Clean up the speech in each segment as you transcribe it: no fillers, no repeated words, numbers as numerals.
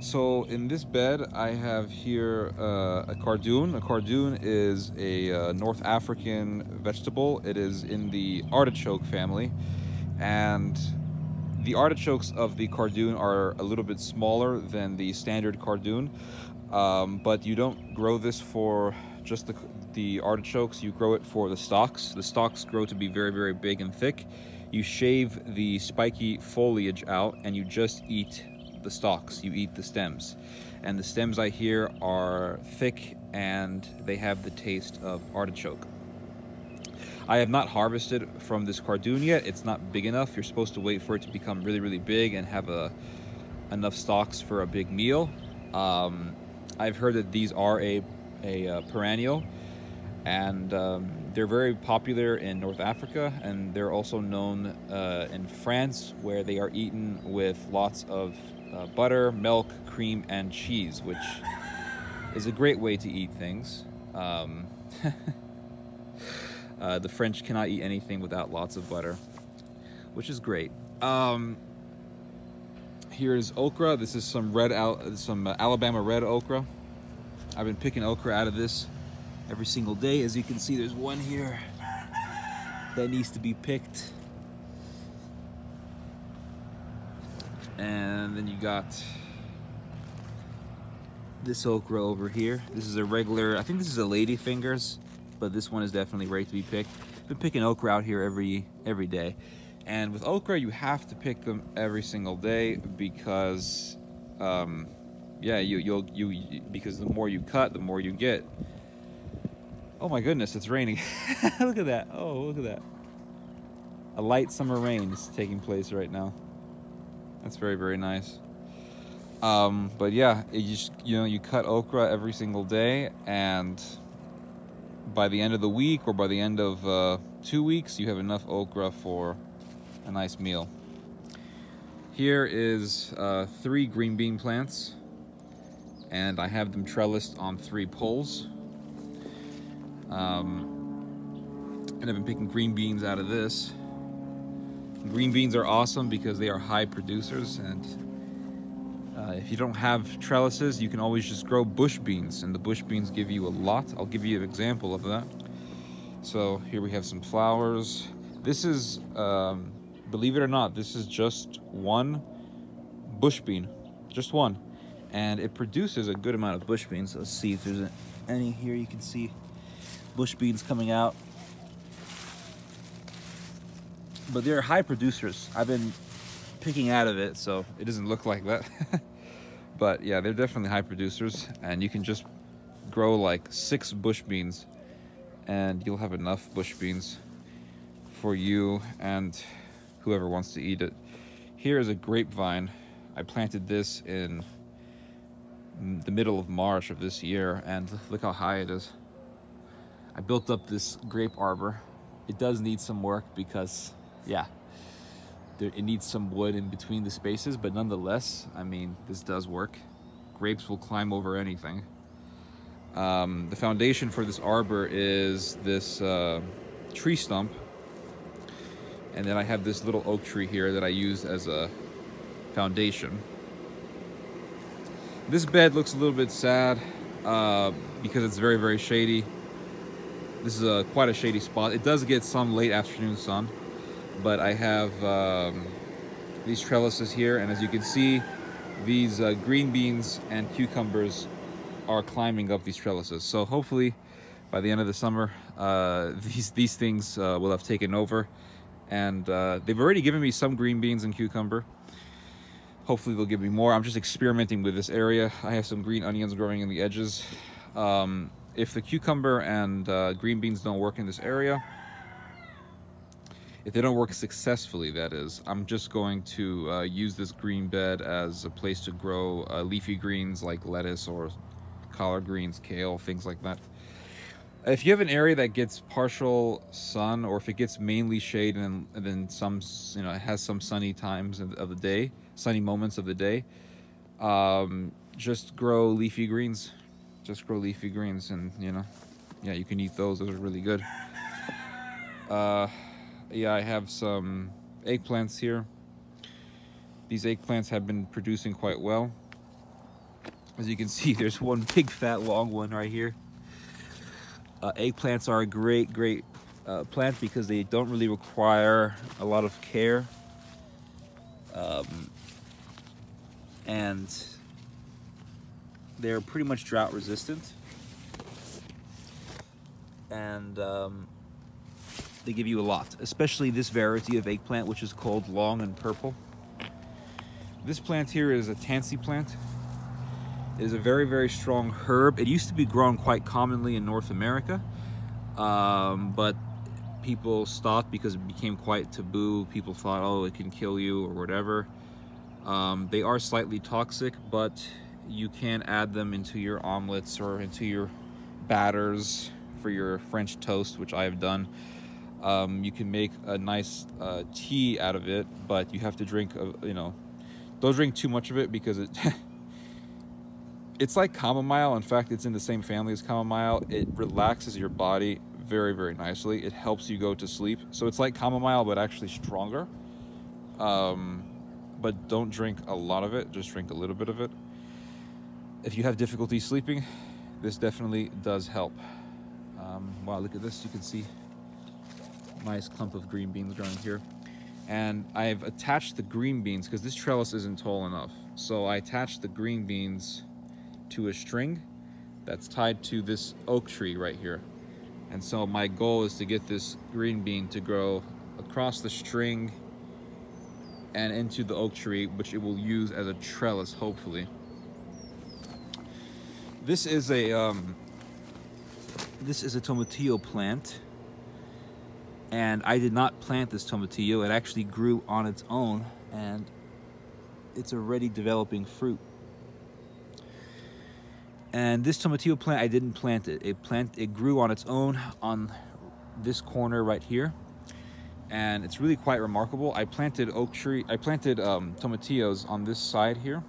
So in this bed, I have here a cardoon. A cardoon is a North African vegetable. It is in the artichoke family, and the artichokes of the cardoon are a little bit smaller than the standard cardoon, but you don't grow this for just the artichokes. You grow it for the stalks. The stalks grow to be very, very big and thick. You shave the spiky foliage out, and you just eat the stalks. You eat the stems, and the stems I hear are thick and they have the taste of artichoke. I have not harvested from this cardoon yet. It's not big enough. You're supposed to wait for it to become really, really big and have enough stalks for a big meal. I've heard that these are a perennial, and they're very popular in North Africa, and they're also known in France, where they are eaten with lots of butter, milk, cream, and cheese, which is a great way to eat things. The French cannot eat anything without lots of butter, which is great. Here's okra. This is some Alabama red okra. I've been picking okra out of this every single day. As you can see, there's one here that needs to be picked. And then you got this okra over here. This is a regular, I think this is a ladyfingers, but this one is definitely ready to be picked. I've been picking okra out here every day. And with okra, you have to pick them every single day because, yeah, because the more you cut, the more you get. Oh my goodness, it's raining. Look at that. Oh, look at that. A light summer rain is taking place right now. That's very, very nice. But yeah, you cut okra every single day, and by the end of the week or by the end of 2 weeks, you have enough okra for a nice meal. Here is 3 green bean plants, and I have them trellised on 3 poles. And I've been picking green beans out of this. Green beans are awesome because they are high producers, and if you don't have trellises, you can always just grow bush beans, and the bush beans give you a lot. I'll give you an example of that. So here we have some flowers. This is, believe it or not, this is just one bush bean, just one. And it produces a good amount of bush beans. Let's see if there's any here. You can see bush beans coming out. But they're high producers. I've been picking out of it, so it doesn't look like that. But yeah, they're definitely high producers, and you can just grow like 6 bush beans, and you'll have enough bush beans for you and whoever wants to eat it. Here is a grapevine. I planted this in the middle of March of this year, and look how high it is. I built up this grape arbor. It does need some work because, yeah, it needs some wood in between the spaces, but nonetheless, I mean, this does work. Grapes will climb over anything. The foundation for this arbor is this tree stump, and then I have this little oak tree here that I use as a foundation. This bed looks a little bit sad because it's very, very shady. This is quite a shady spot. It does get some late afternoon sun, but I have these trellises here, and as you can see, these green beans and cucumbers are climbing up these trellises. So hopefully by the end of the summer, these things will have taken over, and they've already given me some green beans and cucumber. Hopefully they'll give me more. I'm just experimenting with this area. I have some green onions growing in the edges. If the cucumber and green beans don't work in this area, if they don't work successfully, that is, I'm just going to use this green bed as a place to grow leafy greens like lettuce or collard greens, kale, things like that. If you have an area that gets partial sun, or if it gets mainly shade and then some, it has some sunny times of the day, sunny moments of the day, just grow leafy greens. Just grow leafy greens, and yeah, you can eat those. Those are really good. Yeah, I have some eggplants here. These eggplants have been producing quite well. As you can see, there's one big fat long one right here. Eggplants are a great plant because they don't really require a lot of care, and they're pretty much drought resistant, and they give you a lot, especially this variety of eggplant, which is called long and purple. This plant here is a Tancy plant. It is a very strong herb. It used to be grown quite commonly in North America, but people stopped because it became quite taboo. People thought, oh, it can kill you or whatever. They are slightly toxic, but you can add them into your omelets or into your batters for your French toast, which I have done. You can make a nice tea out of it, but you have to drink, don't drink too much of it because it it's like chamomile. In fact, it's in the same family as chamomile. It relaxes your body very nicely. It helps you go to sleep. So it's like chamomile, but actually stronger. But don't drink a lot of it. Just drink a little bit of it. If you have difficulty sleeping, this definitely does help. Wow, look at this. You can see nice clump of green beans growing here. And I've attached the green beans because this trellis isn't tall enough. So I attached the green beans to a string that's tied to this oak tree right here. And so my goal is to get this green bean to grow across the string and into the oak tree, which it will use as a trellis, hopefully. This is a tomatillo plant, and I did not plant this tomatillo. It actually grew on its own, and it's already developing fruit. And this tomatillo plant, I didn't plant it. It grew on its own on this corner right here, and it's really quite remarkable. I planted tomatillos on this side here,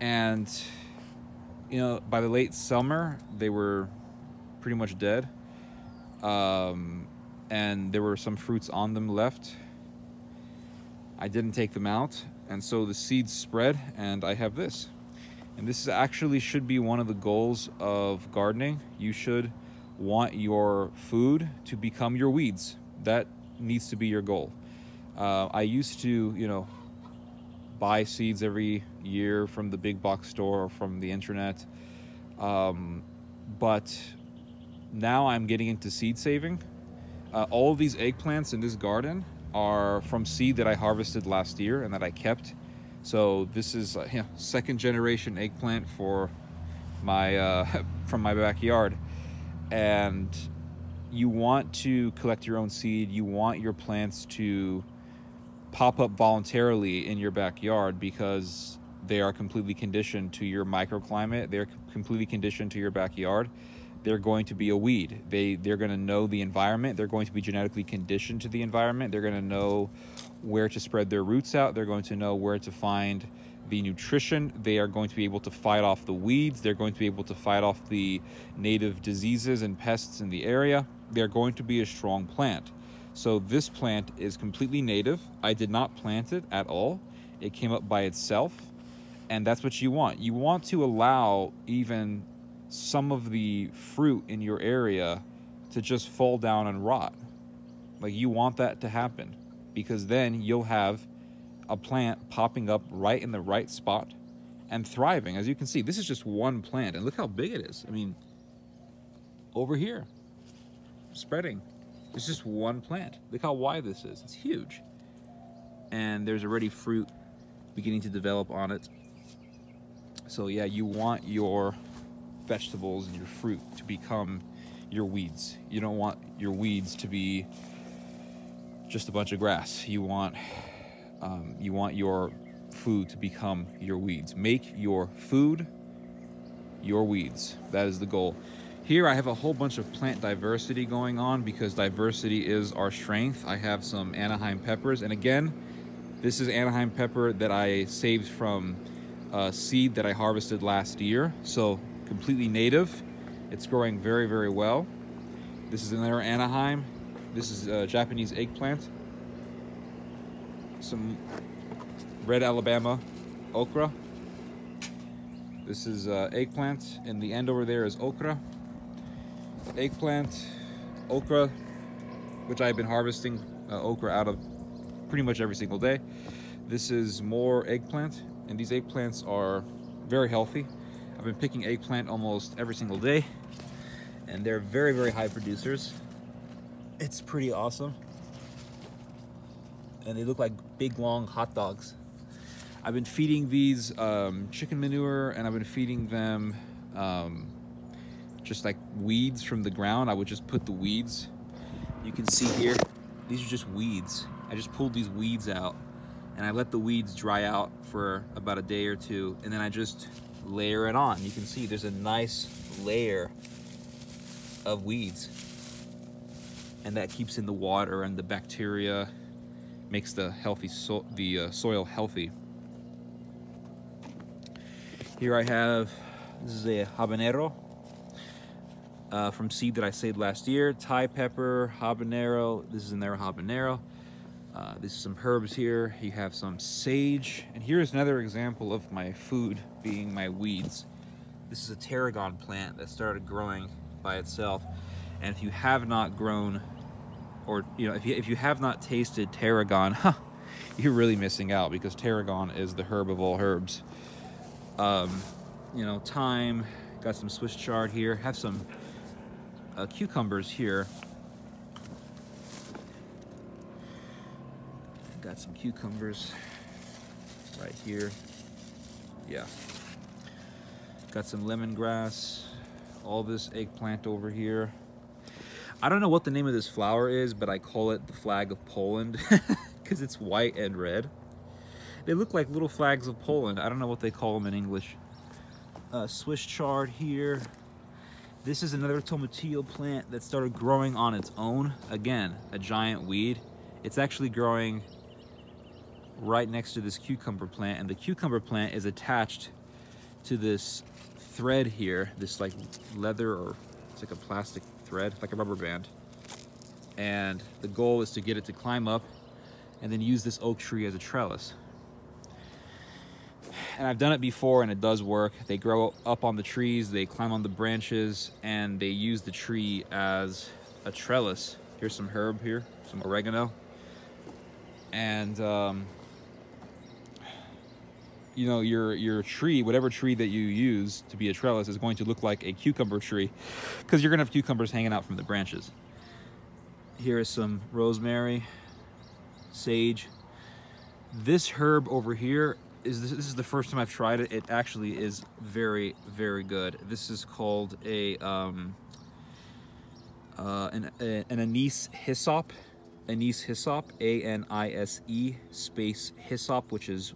and by the late summer they were pretty much dead, and there were some fruits on them left. I didn't take them out, and so the seeds spread, and I have this. And this actually should be one of the goals of gardening. You should want your food to become your weeds. That needs to be your goal. I used to, buy seeds every year from the big box store or from the internet. But now I'm getting into seed saving. All of these eggplants in this garden are from seed that I harvested last year and that I kept. So this is second generation eggplant for my from my backyard. And you want to collect your own seed. You want your plants to pop up voluntarily in your backyard because they are completely conditioned to your microclimate. They're completely conditioned to your backyard. They're going to be a weed. They're going to know the environment. They're going to be genetically conditioned to the environment. They're going to know where to spread their roots out. They're going to know where to find the nutrition. They are going to be able to fight off the weeds. They're going to be able to fight off the native diseases and pests in the area. They're going to be a strong plant. So this plant is completely native. I did not plant it at all. It came up by itself, and that's what you want. You want to allow even some of the fruit in your area to just fall down and rot. Like, you want that to happen, because then you'll have a plant popping up right in the right spot and thriving. As you can see, this is just one plant, and look how big it is. I mean, over here, spreading. It's just one plant. Look how wide this is. It's huge. And there's already fruit beginning to develop on it. So yeah, you want your vegetables and your fruit to become your weeds. You don't want your weeds to be just a bunch of grass. You want your food to become your weeds. Make your food your weeds. That is the goal. Here I have a whole bunch of plant diversity going on because diversity is our strength. I have some Anaheim peppers, and again, this is Anaheim pepper that I saved from a seed that I harvested last year. So completely native. It's growing very well. This is another Anaheim. This is Japanese eggplant. Some red Alabama okra. This is eggplant, and the end over there is okra. Eggplant, okra, which I've been harvesting okra out of pretty much every single day. This is more eggplant, and these eggplants are very healthy. I've been picking eggplant almost every single day, and they're very, very high producers. It's pretty awesome. And they look like big, long hot dogs. I've been feeding these chicken manure, and I've been feeding them just like weeds from the ground. I would just put the weeds. You can see here, these are just weeds. I just pulled these weeds out, and I let the weeds dry out for about a day or two, and then I just layer it on. You can see there's a nice layer of weeds, and that keeps in the water and the bacteria, makes the soil healthy. Here I have, this is a habanero from seed that I saved last year. Thai pepper, habanero, this is another habanero. This is some herbs here. You have some sage, and here's another example of my food being my weeds. This is a tarragon plant that started growing by itself, and if you have not grown, or if you have not tasted tarragon, you're really missing out, because tarragon is the herb of all herbs. Thyme, got some Swiss chard here, have some cucumbers here. Got some cucumbers right here. Yeah. Got some lemongrass, all this eggplant over here. I don't know what the name of this flower is, but I call it the flag of Poland because it's white and red. They look like little flags of Poland. I don't know what they call them in English. Swiss chard here. This is another tomatillo plant that started growing on its own. Again, a giant weed. It's actually growing right next to this cucumber plant, and the cucumber plant is attached to this thread here, this like leather, or it's like a plastic thread, like a rubber band. And the goal is to get it to climb up and then use this oak tree as a trellis. And I've done it before, and it does work. They grow up on the trees, they climb on the branches, and they use the tree as a trellis. Here's some herb here, some oregano. And your tree, whatever tree that you use to be a trellis, is going to look like a cucumber tree, because you're gonna have cucumbers hanging out from the branches. Here is some rosemary, sage. This herb over here this is the first time I've tried it. It actually is very, very good. This is called an anise hyssop. Anise hyssop, A-N-I-S-E space hyssop, which is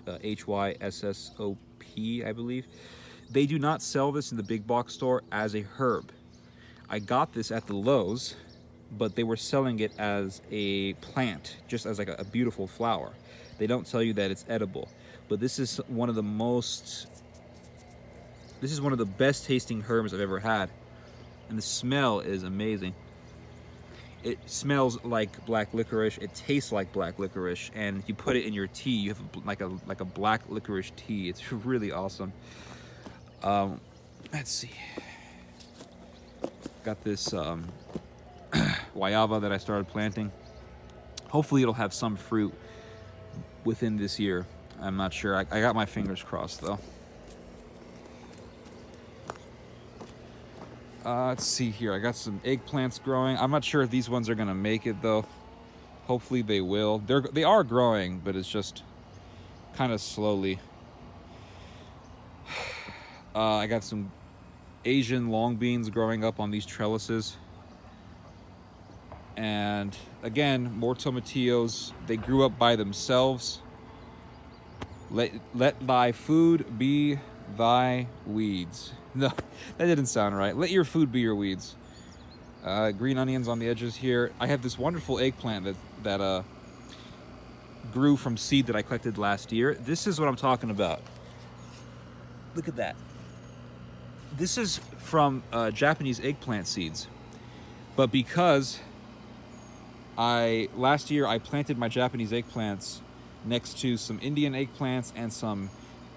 H-Y-S-S-O-P, I believe. They do not sell this in the big box store as a herb. I got this at the Lowe's, but they were selling it as a plant, just as like a beautiful flower. They don't tell you that it's edible, but this is one of the best tasting herbs I've ever had, and the smell is amazing. It smells like black licorice. It tastes like black licorice, and you put it in your tea, you have like a black licorice tea. It's really awesome. Let's see. Got this guayaba that I started planting. Hopefully it'll have some fruit within this year. I'm not sure. I got my fingers crossed though. Let's see here. I got some eggplants growing. I'm not sure if these ones are gonna make it though. Hopefully they will. They are growing, but it's just kind of slowly. I got some Asian long beans growing up on these trellises. And again, more tomatillos. They grew up by themselves. Let thy food be thy weeds. No, that didn't sound right. Let your food be your weeds. Green onions on the edges here. I have this wonderful eggplant that grew from seed that I collected last year. This is what I'm talking about. Look at that. This is from Japanese eggplant seeds. But because last year I planted my Japanese eggplants next to some Indian eggplants and some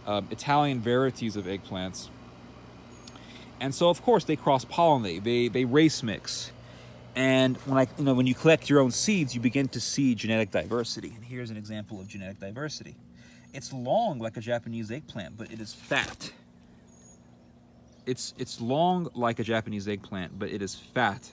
Italian varieties of eggplants. And so, of course, they cross-pollinate. They race mix. And when you collect your own seeds, you begin to see genetic diversity. And here's an example of genetic diversity. It's long like a Japanese eggplant, but it is fat. It's long like a Japanese eggplant, but it is fat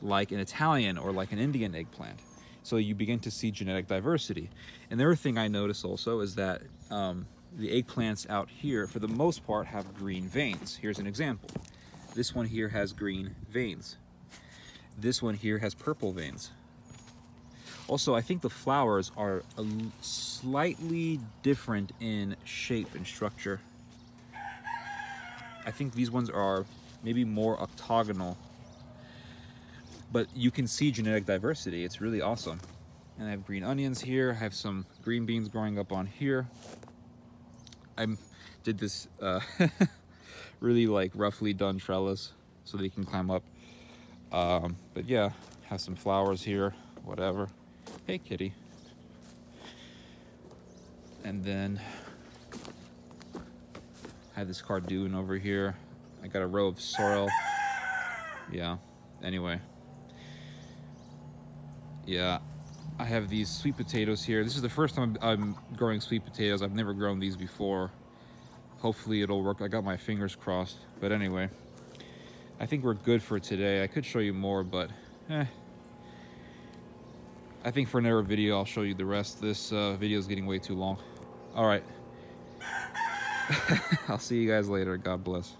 like an Italian or like an Indian eggplant. So you begin to see genetic diversity. And the other thing I notice also is that the eggplants out here, for the most part, have green veins. Here's an example. This one here has green veins. This one here has purple veins. Also, I think the flowers are slightly different in shape and structure. I think these ones are maybe more octagonal. But you can see genetic diversity. It's really awesome. And I have green onions here. I have some green beans growing up on here. I did this really like roughly done trellis so they can climb up. But yeah, have some flowers here, whatever. Hey, kitty. And then I have this cardoon over here. I got a row of sorrel. Yeah, anyway. Yeah, I have these sweet potatoes here. This is the first time I'm growing sweet potatoes. I've never grown these before. Hopefully it'll work. I got my fingers crossed. But anyway, I think we're good for today. I could show you more, but I think for another video I'll show you the rest. This video is getting way too long. All right. I'll see you guys later. God bless.